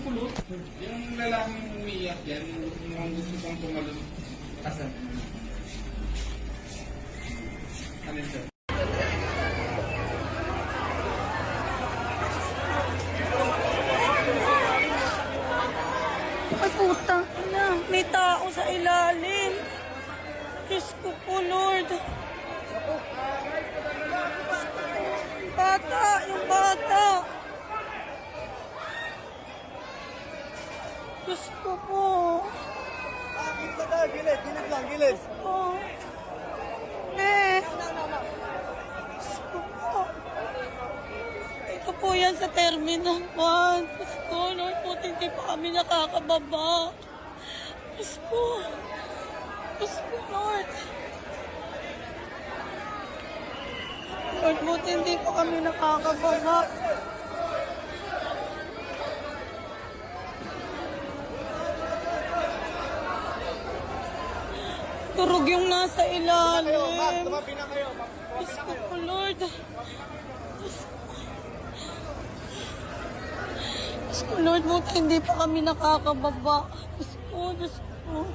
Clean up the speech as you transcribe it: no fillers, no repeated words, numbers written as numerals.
pulot. Yung lalaking umiiyak yan, mukhang gusto kong tumalon. Asan? Ano yun, sir? Ay, puta na. May tao sa ilalim. Diyos ko po, Lord. Bata, yung bata. Diyos ko po. Gilid lang, gilid. Oh. Diyos ko po. Ito po yan sa Terminal 1. Diyos ko, Lord po, hindi pa kami nakakababa. Diyos ko. Diyos ko, Lord. Lord po, hindi pa kami nakakababa. Turog yung nasa ilalim. Tumapi na kayo. Diyos ko po, Lord. Diyos ko, Lord, buti hindi pa kami nakakababa. Diyos ko, Diyos ko.